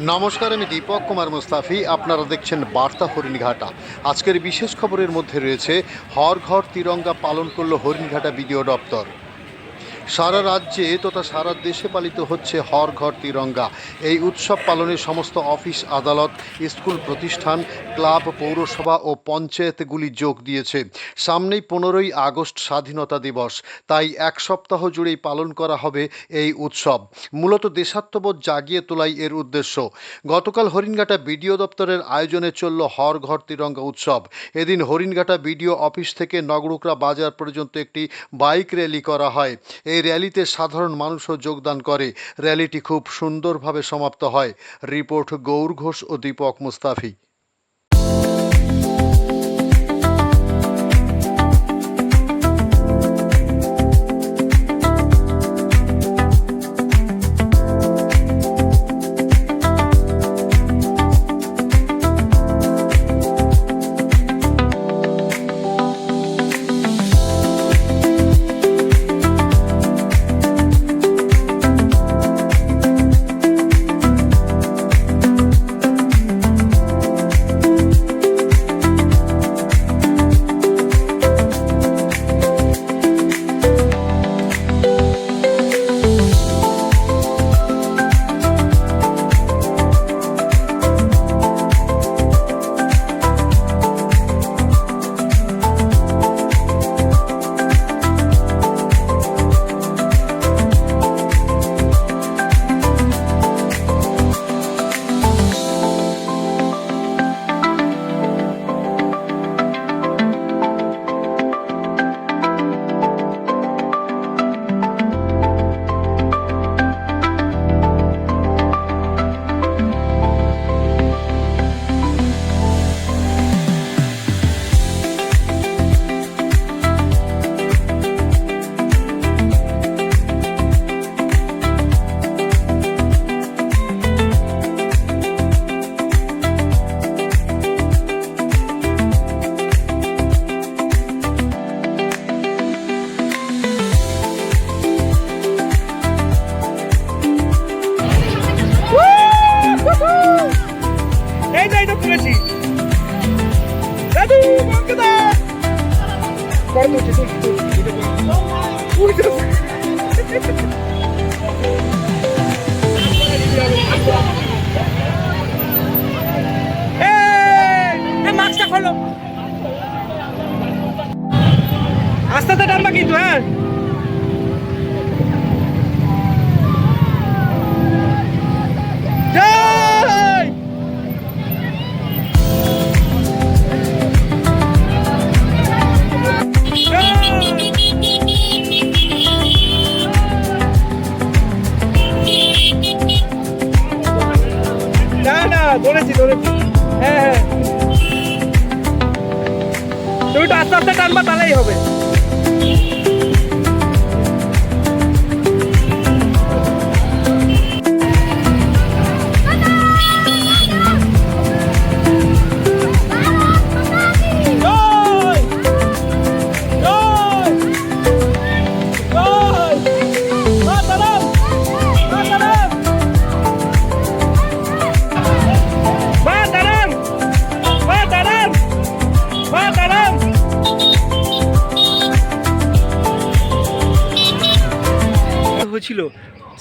নমস্কার, আমি দীপক কুমার মুস্তাফি। আপনারা দেখছেন বার্তা হরিণঘাটা। আজকের বিশেষ খবরের মধ্যে রয়েছে হর ঘর তিরঙ্গা পালন করল হরিণঘাটা বিডিও দপ্তর। সারা রাজ্যে তথা সারা দেশে পালিত হচ্ছে হর ঘর তিরঙ্গা। এই উৎসব পালনে সমস্ত অফিস আদালত, স্কুল প্রতিষ্ঠান, ক্লাব, পৌরসভা ও পঞ্চায়েতগুলি যোগ দিয়েছে। সামনেই 15ই আগস্ট স্বাধীনতা দিবস, তাই এক সপ্তাহ জুড়েই পালন করা হবে এই উৎসব। মূলত দেশাত্মবোধ জাগিয়ে তোলাই এর উদ্দেশ্য। গতকাল হরিণঘাটা বিডিও দপ্তরের আয়োজনে চলল হর ঘর তিরঙ্গা উৎসব। এদিন হরিণঘাটা বিডিও অফিস থেকে নগরুকরা বাজার পর্যন্ত একটি বাইক র্যালি করা হয়। এই র্যালিতে সাধারণ মানুষও যোগদান করে। র্যালিটি খুব সুন্দরভাবে সমাপ্ত হয়। রিপোর্ট গৌর ঘোষ ও দীপক মুস্তাফি। মাস্কটা খোলো, আস্তে আস্তে টানবা কিন্তু। হ্যাঁ, ধরেছি। হ্যাঁ, তুমি তো আস্তে আস্তে টানবা, তাহলেই হবে। হয়েছিল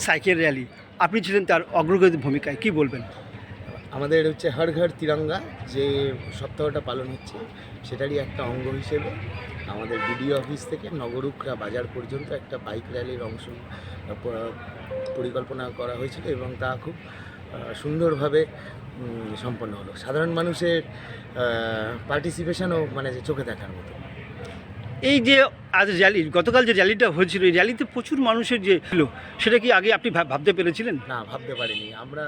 সাইকেল র্যালি, আপনি ছিলেন তার অগ্রগতি ভূমিকায়, কি বলবেন? আমাদের হচ্ছে হর ঘর তিরঙ্গা যে সপ্তাহটা পালন হচ্ছে, সেটারই একটা অঙ্গ হিসেবে আমাদের বিডিও অফিস থেকে নগরুকরা বাজার পর্যন্ত একটা বাইক র্যালির অংশ পরিকল্পনা করা হয়েছিল এবং তা খুব সুন্দরভাবে সম্পন্ন হলো। সাধারণ মানুষের পার্টিসিপেশনও মানে চোখে দেখার মতো। এই যে আজ র্যালি, গতকাল যে র্যালিটা হয়েছিল, এই র্যালিতে প্রচুর মানুষের যে ছিল, সেটা কি আগে আপনি ভাবতে পেরেছিলেন? না, ভাবতে পারিনি। আমরা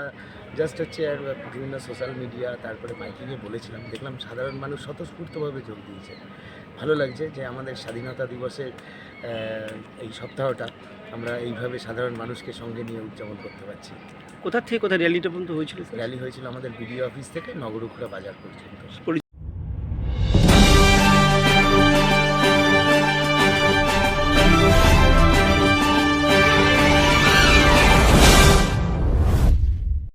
জাস্ট হচ্ছে আর বিভিন্ন সোশ্যাল মিডিয়া, তারপরে মাইকিংয়ে বলেছিলাম, দেখলাম সাধারণ মানুষ স্বতঃস্ফূর্তভাবে যোগ দিয়েছে। ভালো লাগছে যে আমাদের স্বাধীনতা দিবসের এই সপ্তাহটা আমরা এইভাবে সাধারণ মানুষকে সঙ্গে নিয়ে উদযাপন করতে পারছি। কোথা থেকে কোথায় র্যালিটা পর্যন্ত হয়েছিল? র্যালি হয়েছিল আমাদের বিডিও অফিস থেকে নগরুকরা বাজার পর্যন্ত।